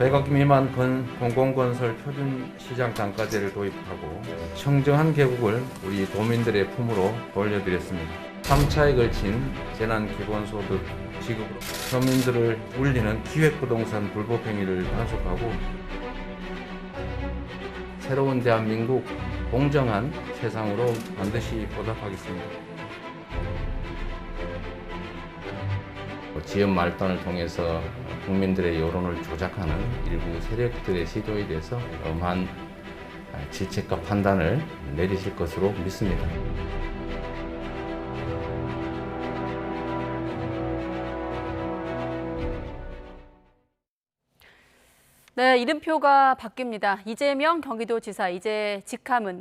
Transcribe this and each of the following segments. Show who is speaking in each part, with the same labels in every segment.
Speaker 1: 100억 미만 공공건설 표준시장 단가제를 도입하고 청정한 계곡을 우리 도민들의 품으로 돌려드렸습니다. 3차에 걸친 재난기본소득 지급으로 서민들을 울리는 기획부동산 불법행위를 단속하고 새로운 대한민국 공정한 세상으로 반드시 보답하겠습니다. 지연 말단을 통해서 국민들의 여론을 조작하는 일부 세력들의 시도에 대해서 엄한 질책과 판단을 내리실 것으로 믿습니다.
Speaker 2: 네, 이름표가 바뀝니다. 이재명 경기도지사 이제 직함은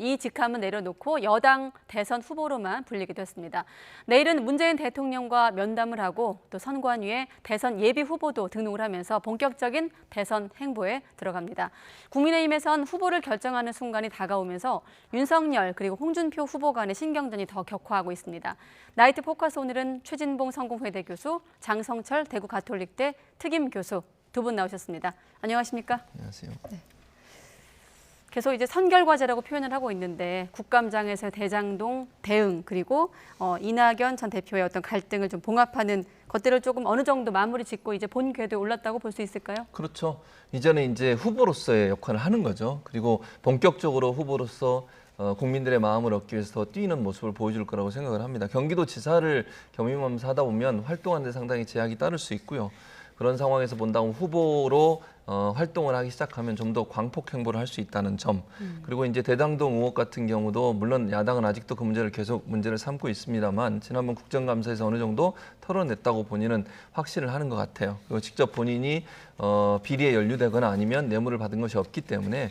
Speaker 2: 내려놓고 여당 대선 후보로만 불리기도 했습니다. 내일은 문재인 대통령과 면담을 하고 또 선관위에 대선 예비 후보도 등록을 하면서 본격적인 대선 행보에 들어갑니다. 국민의힘에선 후보를 결정하는 순간이 다가오면서 윤석열 그리고 홍준표 후보 간의 신경전이 더 격화하고 있습니다. 나이트 포커스 오늘은 최진봉 성공회대 교수, 장성철 대구 가톨릭대 특임 교수 두 분 나오셨습니다. 안녕하십니까?
Speaker 3: 안녕하세요.
Speaker 2: 네. 계속 이제 선결과제라고 표현을 하고 있는데 국감장에서 대장동 대응 그리고 이낙연 전 대표의 어떤 갈등을 좀 봉합하는 것들을 조금 어느 정도 마무리 짓고 이제 본 궤도에 올랐다고 볼 수 있을까요?
Speaker 3: 그렇죠. 이제는 이제 후보로서의 역할을 하는 거죠. 그리고 본격적으로 후보로서 국민들의 마음을 얻기 위해서 더 뛰는 모습을 보여줄 거라고 생각을 합니다. 경기도지사를 겸임하면서 하다 보면 활동하는 데 상당히 제약이 따를 수 있고요. 그런 상황에서 본다면 후보로 활동을 하기 시작하면 좀 더 광폭 행보를 할 수 있다는 점. 그리고 이제 대장동 의혹 같은 경우도 물론 야당은 아직도 그 문제를 계속 문제를 삼고 있습니다만 지난번 국정감사에서 어느 정도 털어냈다고 본인은 확신을 하는 것 같아요. 그리고 직접 본인이 비리에 연루되거나 아니면 뇌물을 받은 것이 없기 때문에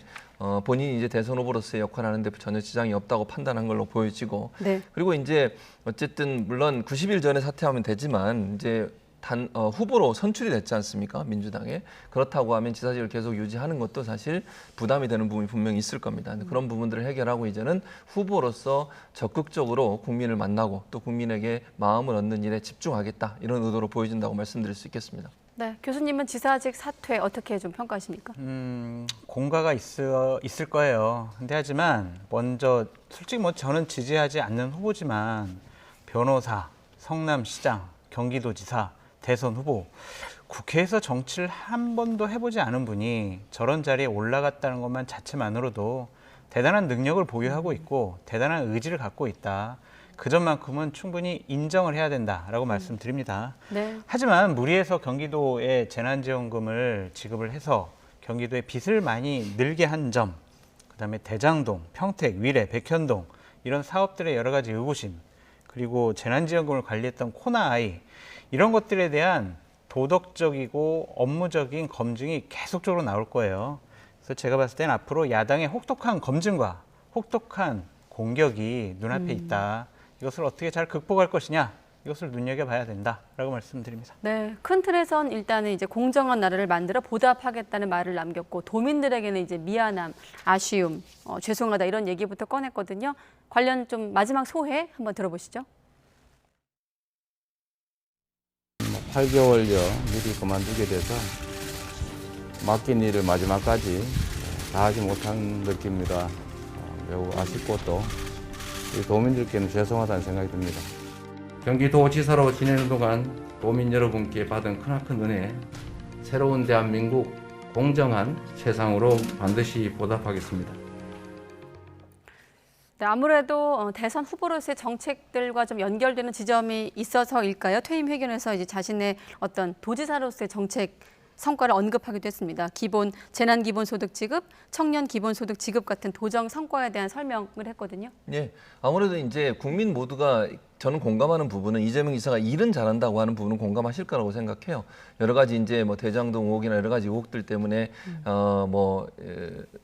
Speaker 3: 본인이 이제 대선 후보로서의 역할을 하는데 전혀 지장이 없다고 판단한 걸로 보여지고.
Speaker 2: 네.
Speaker 3: 그리고 이제 어쨌든 물론 90일 전에 사퇴하면 되지만 이제 후보로 선출이 됐지 않습니까? 민주당에. 그렇다고 하면 지사직을 계속 유지하는 것도 사실 부담이 되는 부분이 분명히 있을 겁니다. 그런 부분들을 해결하고 이제는 후보로서 적극적으로 국민을 만나고 또 국민에게 마음을 얻는 일에 집중하겠다. 이런 의도로 보여진다고 말씀드릴 수 있겠습니다.
Speaker 2: 네, 교수님은 지사직 사퇴 어떻게 좀 평가하십니까?
Speaker 4: 공가가 있을 거예요. 근데 하지만 먼저 솔직히 저는 지지하지 않는 후보지만 변호사, 성남시장, 경기도지사, 대선 후보, 국회에서 정치를 한 번도 해보지 않은 분이 저런 자리에 올라갔다는 것만 자체만으로도 대단한 능력을 보유하고 있고 대단한 의지를 갖고 있다. 그 점만큼은 충분히 인정을 해야 된다라고 말씀드립니다.
Speaker 2: 네.
Speaker 4: 하지만 무리해서 경기도에 재난지원금을 지급을 해서 경기도의 빚을 많이 늘게 한 점, 그다음에 대장동, 평택, 위례, 백현동 이런 사업들의 여러 가지 의구심, 그리고 재난지원금을 관리했던 코나아이 이런 것들에 대한 도덕적이고 업무적인 검증이 계속적으로 나올 거예요. 그래서 제가 봤을 때는 앞으로 야당의 혹독한 검증과 혹독한 공격이 눈앞에 있다. 이것을 어떻게 잘 극복할 것이냐, 이것을 눈여겨봐야 된다라고 말씀드립니다.
Speaker 2: 네, 큰 틀에선 일단은 이제 공정한 나라를 만들어 보답하겠다는 말을 남겼고 도민들에게는 이제 미안함, 아쉬움, 죄송하다 이런 얘기부터 꺼냈거든요. 관련 좀 마지막 소회 한번 들어보시죠.
Speaker 1: 8개월여 미리 그만두게 돼서 맡긴 일을 마지막까지 다 하지 못한 느낌이라 매우 아쉽고 또 도민들께는 죄송하다는 생각이 듭니다. 경기도지사로 지내는 동안 도민 여러분께 받은 크나큰 은혜, 새로운 대한민국 공정한 세상으로 반드시 보답하겠습니다.
Speaker 2: 네, 아무래도 대선 후보로서의 정책들과 좀 연결되는 지점이 있어서일까요? 퇴임 회견에서 이제 자신의 어떤 도지사로서의 정책 성과를 언급하기도 했습니다. 재난 기본소득 지급, 청년 기본소득 지급 같은 도정 성과에 대한 설명을 했거든요.
Speaker 3: 네, 아무래도 이제 국민 모두가 저는 공감하는 부분은 이재명 지사가 일은 잘한다고 하는 부분은 공감하실 거라고 생각해요. 여러 가지 이제 뭐 대장동 의혹이나 여러 가지 의혹들 때문에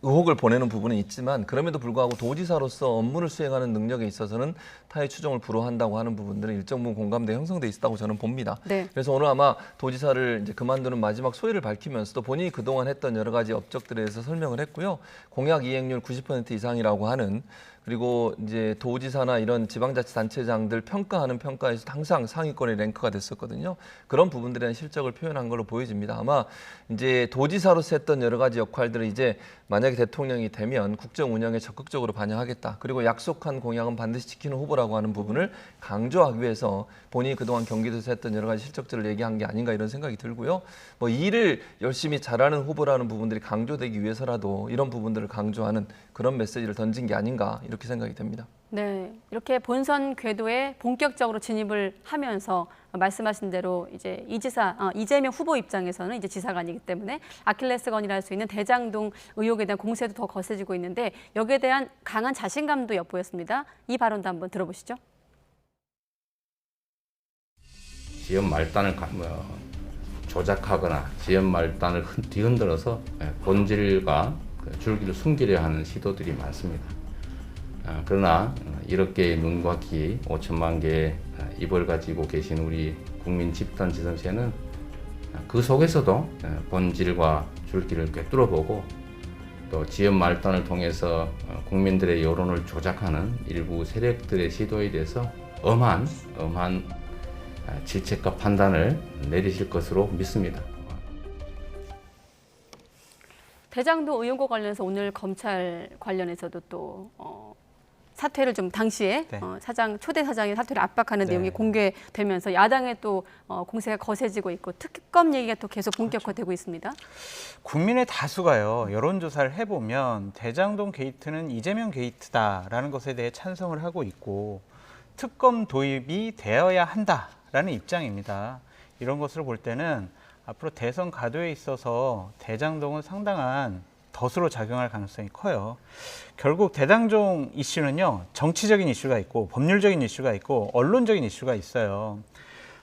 Speaker 3: 의혹을 보내는 부분은 있지만 그럼에도 불구하고 도지사로서 업무를 수행하는 능력에 있어서는 타의 추종을 불허한다고 하는 부분들은 일정 부분 공감대 형성돼 있다고 저는 봅니다.
Speaker 2: 네.
Speaker 3: 그래서 오늘 아마 도지사를 이제 그만두는 마지막 소회를 밝히면서도 본인이 그동안 했던 여러 가지 업적들에 대해서 설명을 했고요. 공약 이행률 90% 이상이라고 하는 그리고 이제 도지사나 이런 지방자치단체장들 평가하는 평가에서 항상 상위권에 랭크가 됐었거든요. 그런 부분들에 대한 실적을 표현한 걸로 보여집니다. 아마 이제 도지사로서 했던 여러 가지 역할들을 이제 만약에 대통령이 되면 국정 운영에 적극적으로 반영하겠다. 그리고 약속한 공약은 반드시 지키는 후보라고 하는 부분을 강조하기 위해서 본인이 그동안 경기도에서 했던 여러 가지 실적들을 얘기한 게 아닌가 이런 생각이 들고요. 뭐 일을 열심히 잘하는 후보라는 부분들이 강조되기 위해서라도 이런 부분들을 강조하는 그런 메시지를 던진 게 아닌가 이렇게 생각이 됩니다.
Speaker 2: 네, 이렇게 본선 궤도에 본격적으로 진입을 하면서 말씀하신 대로 이제 이재명 후보 입장에서는 이제 지사가 아니기 때문에 아킬레스건이라 할 수 있는 대장동 의혹에 대한 공세도 더 거세지고 있는데 여기에 대한 강한 자신감도 엿보였습니다. 이 발언도 한번 들어보시죠.
Speaker 1: 지연 말단을 조작하거나 지연 말단을 뒤흔들어서 본질과 줄기를 숨기려 하는 시도들이 많습니다. 그러나 이렇게 눈과 귀 5천만 개의 입을 가지고 계신 우리 국민 집단 지성체는 그 속에서도 본질과 줄기를 꿰뚫어보고 또 지연 말단을 통해서 국민들의 여론을 조작하는 일부 세력들의 시도에 대해서 엄한 질책과 판단을 내리실 것으로 믿습니다.
Speaker 2: 대장동 의혹과 관련해서 오늘 검찰 관련해서도 또 사퇴를 좀 당시에
Speaker 4: 네.
Speaker 2: 초대 사장이 사퇴를 압박하는
Speaker 4: 네.
Speaker 2: 내용이 공개되면서 야당의 또 공세가 거세지고 있고 특검 얘기가 또 계속 본격화되고 있습니다.
Speaker 4: 국민의 다수가요, 여론조사를 해보면 대장동 게이트는 이재명 게이트다라는 것에 대해 찬성을 하고 있고 특검 도입이 되어야 한다라는 입장입니다. 이런 것을 볼 때는 앞으로 대선 가도에 있어서 대장동은 상당한 덫으로 작용할 가능성이 커요. 결국 대장동 이슈는요, 정치적인 이슈가 있고 법률적인 이슈가 있고 언론적인 이슈가 있어요.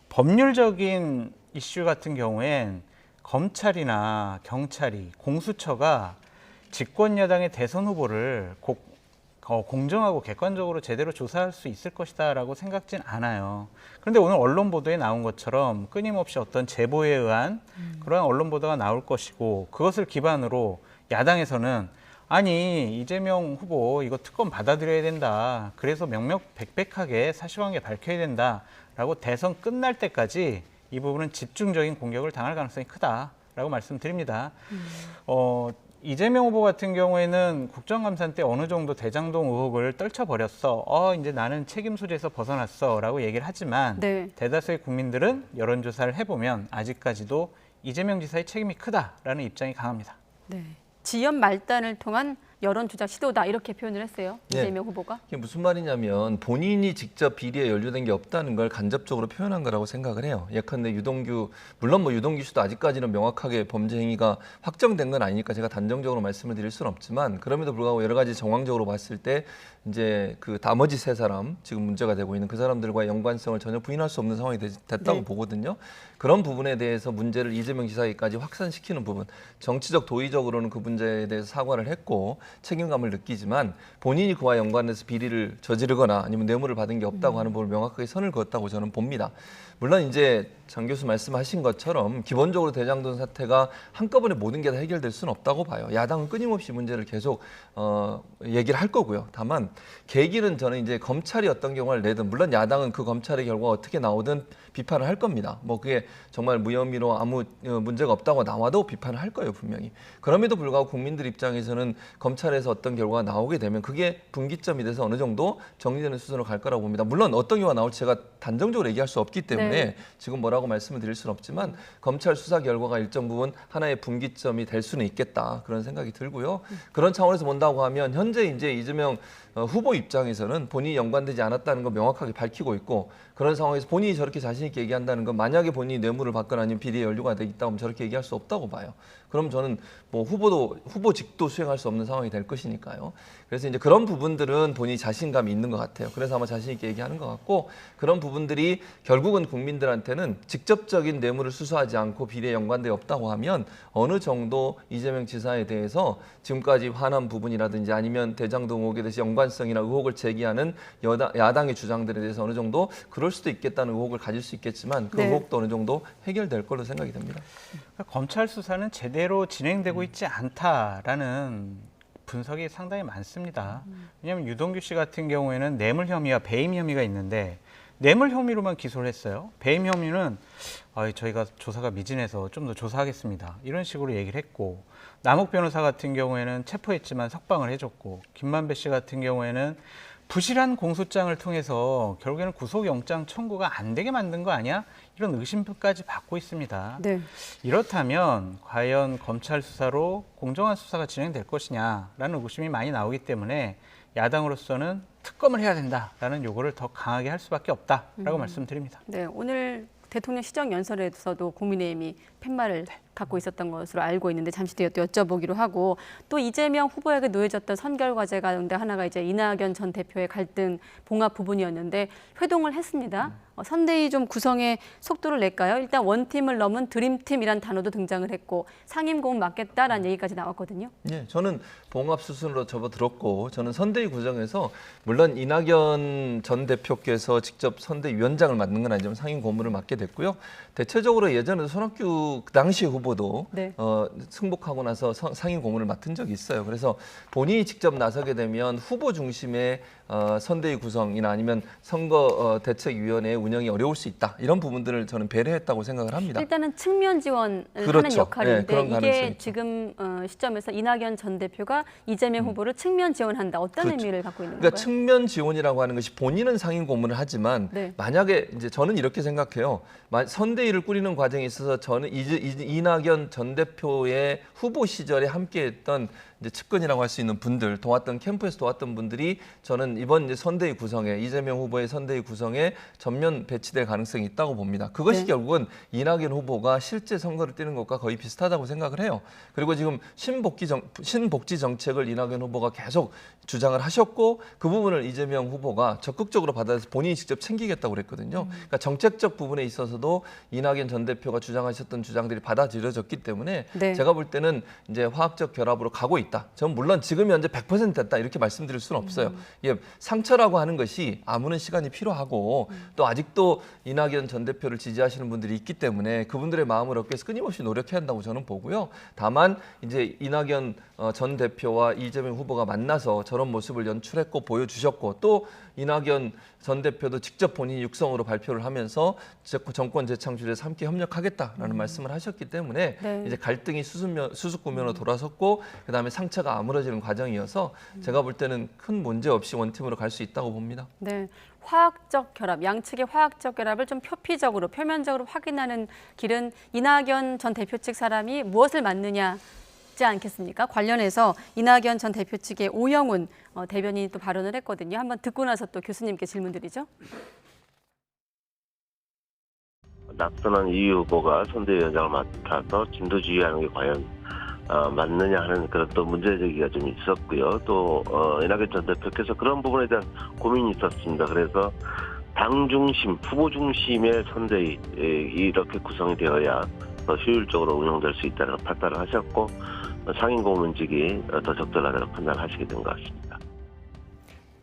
Speaker 4: 법률적인 이슈 같은 경우엔 검찰이나 경찰이 공수처가 집권 여당의 대선 후보를 공정하고 객관적으로 제대로 조사할 수 있을 것이다라고 생각진 않아요. 그런데 오늘 언론 보도에 나온 것처럼 끊임없이 어떤 제보에 의한 그러한 언론 보도가 나올 것이고 그것을 기반으로 야당에서는 아니 이재명 후보 이거 특검 받아들여야 된다. 그래서 명명백백하게 사실관계 밝혀야 된다라고 대선 끝날 때까지 이 부분은 집중적인 공격을 당할 가능성이 크다라고 말씀드립니다. 이재명 후보 같은 경우에는 국정감사 때 어느 정도 대장동 의혹을 떨쳐버렸어. 이제 나는 책임 소재에서 벗어났어 라고 얘기를 하지만
Speaker 2: 네.
Speaker 4: 대다수의 국민들은 여론조사를 해보면 아직까지도 이재명 지사의 책임이 크다라는 입장이 강합니다.
Speaker 2: 네. 지연 말단을 통한 여론 조작 시도다 이렇게 표현을 했어요.
Speaker 3: 네.
Speaker 2: 이재명 후보가.
Speaker 3: 이게 무슨 말이냐면 본인이 직접 비리에 연루된 게 없다는 걸 간접적으로 표현한 거라고 생각을 해요. 예컨대 유동규, 물론 뭐 유동규 씨도 아직까지는 명확하게 범죄 행위가 확정된 건 아니니까 제가 단정적으로 말씀을 드릴 수는 없지만 그럼에도 불구하고 여러 가지 정황적으로 봤을 때 이제 그 나머지 세 사람 지금 문제가 되고 있는 그 사람들과의 연관성을 전혀 부인할 수 없는 상황이 됐다고
Speaker 2: 네.
Speaker 3: 보거든요. 그런 부분에 대해서 문제를 이재명 지사에게까지 확산시키는 부분, 정치적 도의적으로는 그 문제에 대해서 사과를 했고 책임감을 느끼지만 본인이 그와 연관돼서 비리를 저지르거나 아니면 뇌물을 받은 게 없다고 하는 부분을 명확하게 선을 그었다고 저는 봅니다. 물론 이제 장 교수 말씀하신 것처럼 기본적으로 대장동 사태가 한꺼번에 모든 게 다 해결될 수는 없다고 봐요. 야당은 끊임없이 문제를 계속 얘기를 할 거고요. 다만 계기는 저는 이제 검찰이 어떤 경우를 내든 물론 야당은 그 검찰의 결과가 어떻게 나오든 비판을 할 겁니다. 뭐 그게 정말 무혐의로 아무 문제가 없다고 나와도 비판을 할 거예요, 분명히. 그럼에도 불구하고 국민들 입장에서는 검찰에서 어떤 결과가 나오게 되면 그게 분기점이 돼서 어느 정도 정리되는 수준으로 갈 거라고 봅니다. 물론 어떤 경우가 나올지 제가 단정적으로 얘기할 수 없기 때문에
Speaker 2: 네.
Speaker 3: 지금 뭐라고 말씀을 드릴 수는 없지만 검찰 수사 결과가 일정 부분 하나의 분기점이 될 수는 있겠다 그런 생각이 들고요. 그런 차원에서 본다고 하면 현재 이제 이재명 후보 입장에서는 본인이 연관되지 않았다는 걸 명확하게 밝히고 있고 그런 상황에서 본인이 저렇게 자신 있게 얘기한다는 건 만약에 본인이 뇌물을 받거나 아니면 비리에 연루가 돼 있다고 하면 저렇게 얘기할 수 없다고 봐요. 그럼 저는 뭐 후보직도 수행할 수 없는 상황이 될 것이니까요. 그래서 이제 그런 부분들은 본인이 자신감이 있는 것 같아요. 그래서 아마 자신 있게 얘기하는 것 같고 그런 부분들이 결국은 국민들한테는 직접적인 뇌물을 수수하지 않고 비리에 연관되어 없다고 하면 어느 정도 이재명 지사에 대해서 지금까지 화난 부분이라든지 아니면 대장동 의혹에 대해서 연관성이나 의혹을 제기하는 야당의 주장들에 대해서 어느 정도 그럴 수도 있겠다는 의혹을 가질 수 있겠지만 그
Speaker 2: 네.
Speaker 3: 의혹도 어느 정도 해결될 걸로 생각이 됩니다.
Speaker 4: 그러니까 검찰 수사는 제대로 진행되고 있지 않다라는 분석이 상당히 많습니다. 왜냐하면 유동규 씨 같은 경우에는 뇌물 혐의와 배임 혐의가 있는데 뇌물 혐의로만 기소를 했어요. 배임 혐의는 저희가 조사가 미진해서 좀 더 조사하겠습니다. 이런 식으로 얘기를 했고, 남욱 변호사 같은 경우에는 체포했지만 석방을 해줬고, 김만배 씨 같은 경우에는 부실한 공소장을 통해서 결국에는 구속영장 청구가 안 되게 만든 거 아니야? 이런 의심까지 받고 있습니다.
Speaker 2: 네.
Speaker 4: 이렇다면 과연 검찰 수사로 공정한 수사가 진행될 것이냐라는 의구심이 많이 나오기 때문에 야당으로서는 특검을 해야 된다라는 요구를 더 강하게 할 수밖에 없다라고 말씀드립니다.
Speaker 2: 네, 오늘 대통령 시정연설에서도 국민의힘이 팻말을 갖고 있었던 것으로 알고 있는데 잠시 뒤에 또 여쭤보기로 하고, 또 이재명 후보에게 놓여졌던 선결 과제 가운데 하나가 이제 이낙연 전 대표의 갈등 봉합 부분이었는데 회동을 했습니다. 선대위 좀 구성에 속도를 낼까요? 일단 원팀을 넘은 드림팀이란 단어도 등장을 했고 상임고문 맡겠다라는 얘기까지 나왔거든요.
Speaker 3: 예, 저는 봉합 수순으로 접어들었고, 저는 선대위 구성에서 물론 이낙연 전 대표께서 직접 선대위원장을 맡는 건 아니지만 상임 고문을 맡게 됐고요. 대체적으로 예전에 손학규 그 당시 후보도
Speaker 2: 네.
Speaker 3: 승복하고 나서 상임 고문을 맡은 적이 있어요. 그래서 본인이 직접 나서게 되면 후보 중심의 선대위 구성이나 아니면 선거 대책위원회 운영이 어려울 수 있다. 이런 부분들을 저는 배려했다고 생각을 합니다.
Speaker 2: 일단은 측면 지원을 하는
Speaker 3: 그렇죠.
Speaker 2: 역할인데
Speaker 3: 네, 그런 가능성이
Speaker 2: 이게
Speaker 3: 있죠.
Speaker 2: 지금 시점에서 이낙연 전 대표가 이재명 후보를 측면 지원한다. 어떤
Speaker 3: 그렇죠.
Speaker 2: 의미를 갖고 있는
Speaker 3: 그러니까
Speaker 2: 건가요?
Speaker 3: 측면 지원이라고 하는 것이 본인은 상임 고문을 하지만
Speaker 2: 네.
Speaker 3: 만약에 이제 저는 이렇게 생각해요. 선대위를 꾸리는 과정에 있어서 저는 이낙연 전 대표의 후보 시절에 함께했던 이제 측근이라고 할 수 있는 분들, 도왔던 캠프에서 도왔던 분들이 저는 이번 이제 선대위 구성에 이재명 후보의 선대위 구성에 전면 배치될 가능성이 있다고 봅니다. 그것이
Speaker 2: 네.
Speaker 3: 결국은 이낙연 후보가 실제 선거를 뛰는 것과 거의 비슷하다고 생각을 해요. 그리고 지금 신복지 정책을 이낙연 후보가 계속 주장을 하셨고 그 부분을 이재명 후보가 적극적으로 받아서 본인이 직접 챙기겠다고 그랬거든요. 그러니까 정책적 부분에 있어서도 이낙연 전 대표가 주장하셨던 주장들이 받아들여졌기 때문에
Speaker 2: 네.
Speaker 3: 제가 볼 때는 이제 화학적 결합으로 가고 있다. 전 물론 지금 현재 100% 됐다 이렇게 말씀드릴 수는 없어요. 예, 상처라고 하는 것이 아무는 시간이 필요하고 또 아직도 이낙연 전 대표를 지지하시는 분들이 있기 때문에 그분들의 마음을 얻기 위해서 끊임없이 노력해야 한다고 저는 보고요. 다만 이제 이낙연 전 대표와 이재명 후보가 만나서 저런 모습을 연출했고 보여주셨고 또 이낙연 전 대표도 직접 본인이 육성으로 발표를 하면서 정권 재창출에서 함께 협력하겠다라는 말씀을 하셨기 때문에
Speaker 2: 네.
Speaker 3: 이제 갈등이 수습구면으로 돌아섰고 그다음에 상처가 아물어지는 과정이어서 제가 볼 때는 큰 문제 없이 원팀으로 갈 수 있다고 봅니다.
Speaker 2: 네, 화학적 결합, 양측의 화학적 결합을 좀 표피적으로, 표면적으로 확인하는 길은 이낙연 전 대표 측 사람이 무엇을 맡느냐 지 않겠습니까? 관련해서 이낙연 전 대표 측의 오영훈 대변인이 또 발언을 했거든요. 한번 듣고 나서 또 교수님께 질문드리죠.
Speaker 5: 낙선한 이 후보가 선대위원장을 맡아서 진도주의하는 게 과연 맞느냐 하는 그런 또 문제제기가 좀 있었고요. 또 이낙연 전 대표께서 그런 부분에 대한 고민이 있었습니다. 그래서 당 중심, 후보 중심의 선대위 이렇게 구성이 되어야 더 효율적으로 운영될 수 있다는 판단을 하셨고 상임고문직이 더 적절하다는 판단을 하시게 된 것 같습니다.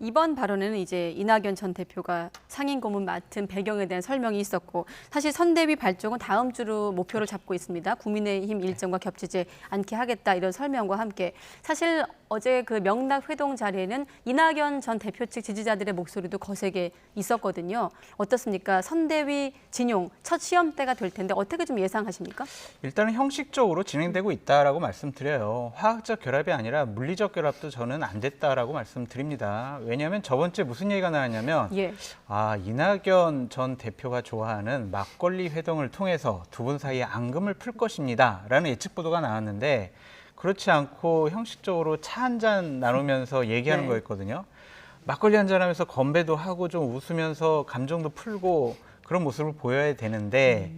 Speaker 2: 이번 발언에는 이제 이낙연 전 대표가 상임고문 맡은 배경에 대한 설명이 있었고 사실 선대위 발족은 다음 주로 목표를 잡고 있습니다. 국민의힘 일정과 겹치지 않게 하겠다 이런 설명과 함께 사실 어제 그 명락 회동 자리에는 이낙연 전 대표 측 지지자들의 목소리도 거세게 있었거든요. 어떻습니까? 선대위 진용 첫 시험대가 될 텐데 어떻게 좀 예상하십니까?
Speaker 4: 일단은 형식적으로 진행되고 있다라고 말씀드려요. 화학적 결합이 아니라 물리적 결합도 저는 안 됐다라고 말씀드립니다. 왜냐하면 저번 주에 무슨 얘기가 나왔냐면
Speaker 2: 예.
Speaker 4: 이낙연 전 대표가 좋아하는 막걸리 회동을 통해서 두 분 사이에 앙금을 풀 것입니다. 라는 예측 보도가 나왔는데 그렇지 않고 형식적으로 차 한 잔 나누면서 얘기하는
Speaker 2: 네.
Speaker 4: 거였거든요. 막걸리 한 잔 하면서 건배도 하고 좀 웃으면서 감정도 풀고 그런 모습을 보여야 되는데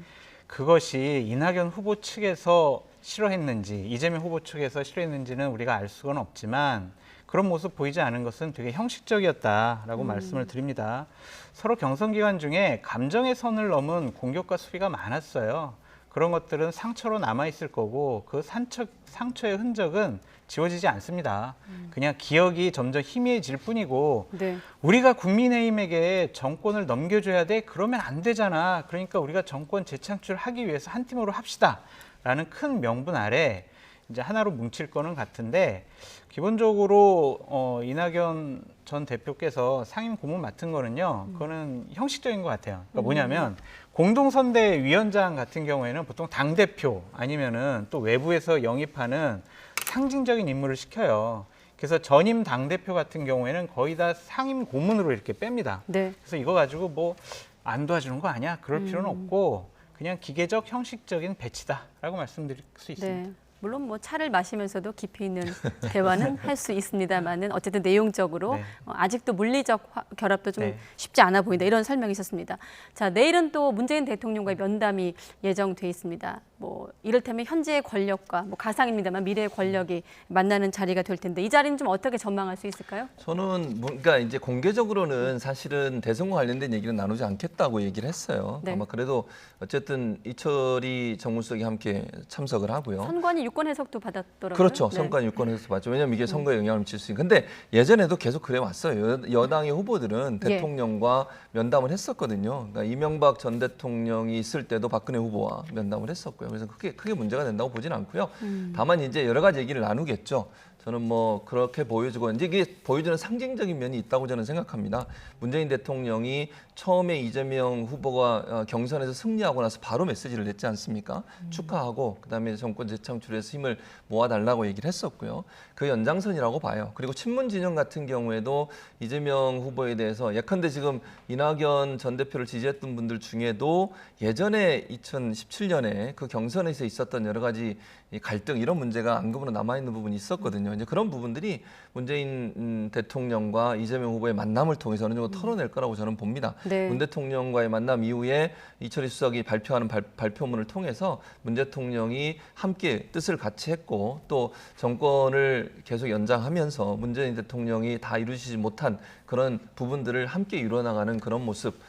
Speaker 4: 그것이 이낙연 후보 측에서 싫어했는지 이재명 후보 측에서 싫어했는지는 우리가 알 수는 없지만 그런 모습 보이지 않은 것은 되게 형식적이었다라고 말씀을 드립니다. 서로 경선 기간 중에 감정의 선을 넘은 공격과 수비가 많았어요. 그런 것들은 상처로 남아있을 거고 그 상처의 흔적은 지워지지 않습니다. 그냥 기억이 점점 희미해질 뿐이고
Speaker 2: 네.
Speaker 4: 우리가 국민의힘에게 정권을 넘겨줘야 돼? 그러면 안 되잖아. 그러니까 우리가 정권 재창출하기 위해서 한 팀으로 합시다. 라는 큰 명분 아래 이제 하나로 뭉칠 거는 같은데 기본적으로 이낙연 전 대표께서 상임 고문 맡은 거는요, 그거는 형식적인 것 같아요. 그러니까 뭐냐면 공동선대위원장 같은 경우에는 보통 당 대표 아니면은 또 외부에서 영입하는 상징적인 임무를 시켜요. 그래서 전임 당 대표 같은 경우에는 거의 다 상임 고문으로 이렇게 뺍니다.
Speaker 2: 네.
Speaker 4: 그래서 이거 가지고 뭐 안 도와주는 거 아니야? 그럴 필요는 없고 그냥 기계적 형식적인 배치다라고 말씀드릴 수 있습니다.
Speaker 2: 네. 물론 뭐 차를 마시면서도 깊이 있는 대화는 할 수 있습니다만은 어쨌든 내용적으로
Speaker 4: 네.
Speaker 2: 아직도 물리적 결합도 좀
Speaker 4: 네.
Speaker 2: 쉽지 않아 보인다 이런 설명이 있었습니다. 자, 내일은 또 문재인 대통령과의 면담이 예정돼 있습니다. 뭐 이를테면 현재의 권력과 뭐 가상입니다만 미래의 권력이 만나는 자리가 될 텐데 이 자리는 좀 어떻게 전망할 수 있을까요?
Speaker 3: 저는 그러니까 이제 공개적으로는 사실은 대선과 관련된 얘기는 나누지 않겠다고 얘기를 했어요.
Speaker 2: 네.
Speaker 3: 아마 그래도 어쨌든 이철이 정무수석이 함께 참석을 하고요.
Speaker 2: 선관위 유권 해석도 받았더라고요.
Speaker 3: 그렇죠.
Speaker 2: 네.
Speaker 3: 선관 유권에서 봤죠. 왜냐하면 이게 선거에 영향을 미칠 수 있으니까. 근데 예전에도 계속 그래 왔어요. 여당의 후보들은
Speaker 2: 예.
Speaker 3: 대통령과 면담을 했었거든요. 그러니까 이명박 전 대통령이 있을 때도 박근혜 후보와 면담을 했었고요. 그래서 크게 문제가 된다고 보진 않고요. 다만 이제 여러 가지 얘기를 나누겠죠. 저는 뭐 그렇게 보여주고 이제 이게 보여주는 상징적인 면이 있다고 저는 생각합니다. 문재인 대통령이 처음에 이재명 후보가 경선에서 승리하고 나서 바로 메시지를 냈지 않습니까? 축하하고 그다음에 정권 재창출해서 힘을 모아달라고 얘기를 했었고요. 그 연장선이라고 봐요. 그리고 친문 진영 같은 경우에도 이재명 후보에 대해서 예컨대 지금 이낙연 전 대표를 지지했던 분들 중에도 예전에 2017년에 그 경선에서 있었던 여러 가지 이 갈등 이런 문제가 안금으로 남아있는 부분이 있었거든요. 이제 그런 부분들이 문재인 대통령과 이재명 후보의 만남을 통해서 어느 정도 털어낼 거라고 저는 봅니다.
Speaker 2: 네.
Speaker 3: 문 대통령과의 만남 이후에 이철희 수석이 발표하는 발표문을 통해서 문 대통령이 함께 뜻을 같이 했고 또 정권을 계속 연장하면서 문재인 대통령이 다 이루시지 못한 그런 부분들을 함께 이뤄나가는 그런 모습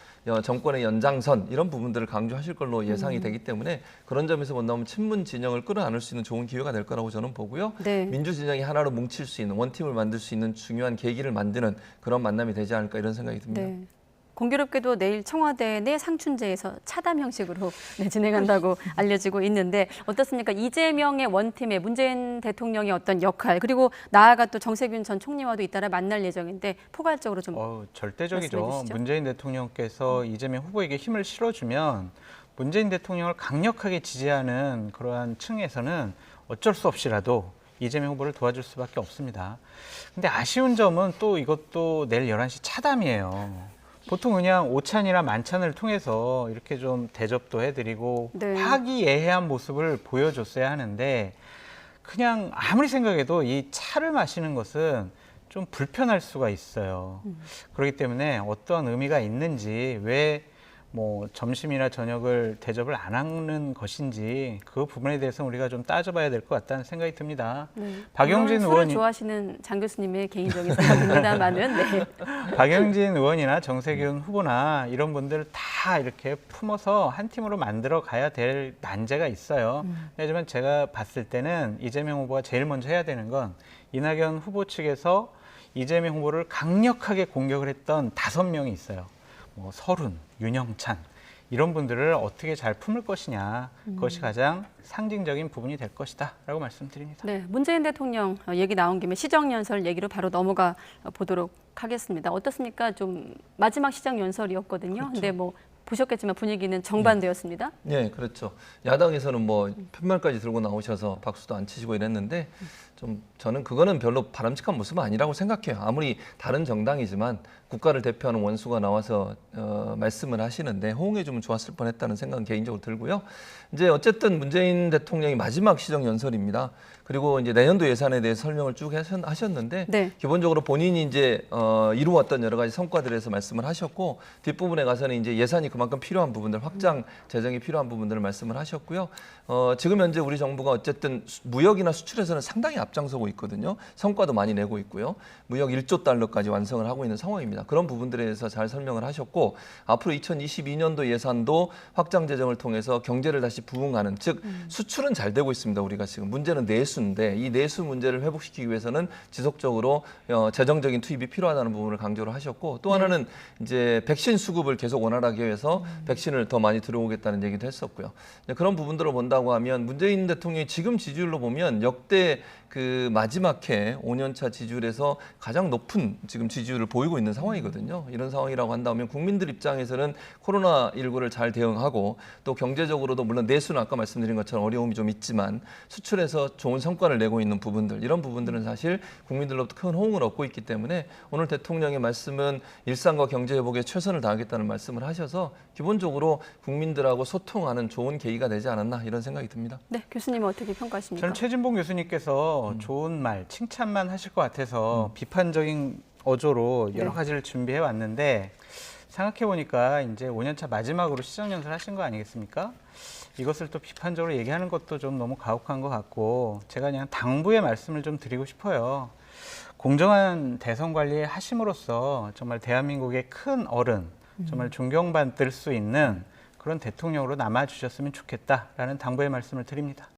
Speaker 3: 정권의 연장선 이런 부분들을 강조하실 걸로 예상이 되기 때문에 그런 점에서 본다면 친문 진영을 끌어안을 수 있는 좋은 기회가 될 거라고 저는 보고요.
Speaker 2: 네.
Speaker 3: 민주 진영이 하나로 뭉칠 수 있는 원팀을 만들 수 있는 중요한 계기를 만드는 그런 만남이 되지 않을까 이런 생각이 듭니다.
Speaker 2: 네. 공교롭게도 내일 청와대 내 상춘제에서 차담 형식으로 진행한다고 알려지고 있는데 어떻습니까? 이재명의 원팀에 문재인 대통령의 어떤 역할 그리고 나아가 또 정세균 전 총리와도 잇따라 만날 예정인데 포괄적으로 좀
Speaker 4: 절대적이죠.
Speaker 2: 말씀해 주시죠.
Speaker 4: 문재인 대통령께서 이재명 후보에게 힘을 실어주면 문재인 대통령을 강력하게 지지하는 그러한 층에서는 어쩔 수 없이라도 이재명 후보를 도와줄 수밖에 없습니다. 근데 아쉬운 점은 또 이것도 내일 11시 차담이에요. 보통 그냥 오찬이나 만찬을 통해서 이렇게 좀 대접도 해드리고
Speaker 2: 네.
Speaker 4: 화기애애한 모습을 보여줬어야 하는데 그냥 아무리 생각해도 이 차를 마시는 것은 좀 불편할 수가 있어요. 그렇기 때문에 어떠한 의미가 있는지 왜 뭐 점심이나 저녁을 대접을 안 하는 것인지 그 부분에 대해서 우리가 좀 따져봐야 될 것 같다는 생각이 듭니다.
Speaker 2: 네.
Speaker 4: 박영진
Speaker 2: 물론
Speaker 4: 의원이
Speaker 2: 술을 좋아하시는 장 교수님의 개인적인 생각입니다만은 네.
Speaker 4: 박영진 의원이나 정세균 후보나 이런 분들 다 이렇게 품어서 한 팀으로 만들어 가야 될 난제가 있어요. 하지만 제가 봤을 때는 이재명 후보가 제일 먼저 해야 되는 건 이낙연 후보 측에서 이재명 후보를 강력하게 공격을 했던 5명이 있어요. 뭐 서른, 윤영찬 이런 분들을 어떻게 잘 품을 것이냐 그것이 가장 상징적인 부분이 될 것이다라고 말씀드립니다.
Speaker 2: 네, 문재인 대통령 얘기 나온 김에 시정연설 얘기로 바로 넘어가 보도록 하겠습니다. 어떻습니까? 좀 마지막 시정연설이었거든요.
Speaker 3: 그렇죠.
Speaker 2: 근데 뭐 보셨겠지만 분위기는 정반대였습니다.
Speaker 3: 네, 그렇죠. 야당에서는 뭐 편말까지 들고 나오셔서 박수도 안 치시고 이랬는데 좀 저는 그거는 별로 바람직한 모습은 아니라고 생각해요. 아무리 다른 정당이지만 국가를 대표하는 원수가 나와서 말씀을 하시는데 호응해주면 좋았을 뻔했다는 생각은 개인적으로 들고요. 이제 어쨌든 문재인 대통령이 마지막 시정 연설입니다. 그리고 이제 내년도 예산에 대해서 설명을 쭉 하셨는데
Speaker 2: 네.
Speaker 3: 기본적으로 본인이 이제 이루었던 여러 가지 성과들에 대해서 말씀을 하셨고 뒷부분에 가서는 이제 예산이 그만큼 필요한 부분들, 확장 재정이 필요한 부분들을 말씀을 하셨고요. 지금 현재 우리 정부가 어쨌든 무역이나 수출에서는 상당히 앞장서고 있거든요. 성과도 많이 내고 있고요. 무역 1조 달러까지 완성을 하고 있는 상황입니다. 있습니다. 그런 부분들에 대해서 잘 설명을 하셨고 앞으로 2022년도 예산도 확장 재정을 통해서 경제를 다시 부흥하는 즉 수출은 잘 되고 있습니다. 우리가 지금 문제는 내수인데 이 내수 문제를 회복시키기 위해서는 지속적으로 재정적인 투입이 필요하다는 부분을 강조를 하셨고 또 하나는 이제 백신 수급을 계속 원활하게 위해서 백신을 더 많이 들어오겠다는 얘기도 했었고요. 그런 부분들을 본다고 하면 문재인 대통령이 지금 지지율로 보면 역대 그 마지막 해 5년차 지지율에서 가장 높은 지금 지지율을 보이고 있는 상황이거든요. 이런 상황이라고 한다면 국민들 입장에서는 코로나19를 잘 대응하고 또 경제적으로도 물론 내수는 아까 말씀드린 것처럼 어려움이 좀 있지만 수출에서 좋은 성과를 내고 있는 부분들 이런 부분들은 사실 국민들로부터 큰 호응을 얻고 있기 때문에 오늘 대통령의 말씀은 일상과 경제 회복에 최선을 다하겠다는 말씀을 하셔서 기본적으로 국민들하고 소통하는 좋은 계기가 되지 않았나 이런 생각이 듭니다.
Speaker 2: 네, 교수님은 어떻게 평가하십니까?
Speaker 4: 저는 최진봉 교수님께서 좋은 말, 칭찬만 하실 것 같아서 비판적인 어조로 여러 가지를 준비해 왔는데 생각해 보니까 이제 5년차 마지막으로 시정연설 하신 거 아니겠습니까? 이것을 또 비판적으로 얘기하는 것도 좀 너무 가혹한 것 같고 제가 그냥 당부의 말씀을 좀 드리고 싶어요. 공정한 대선 관리 하심으로써 정말 대한민국의 큰 어른, 정말 존경받을 수 있는 그런 대통령으로 남아주셨으면 좋겠다라는 당부의 말씀을 드립니다.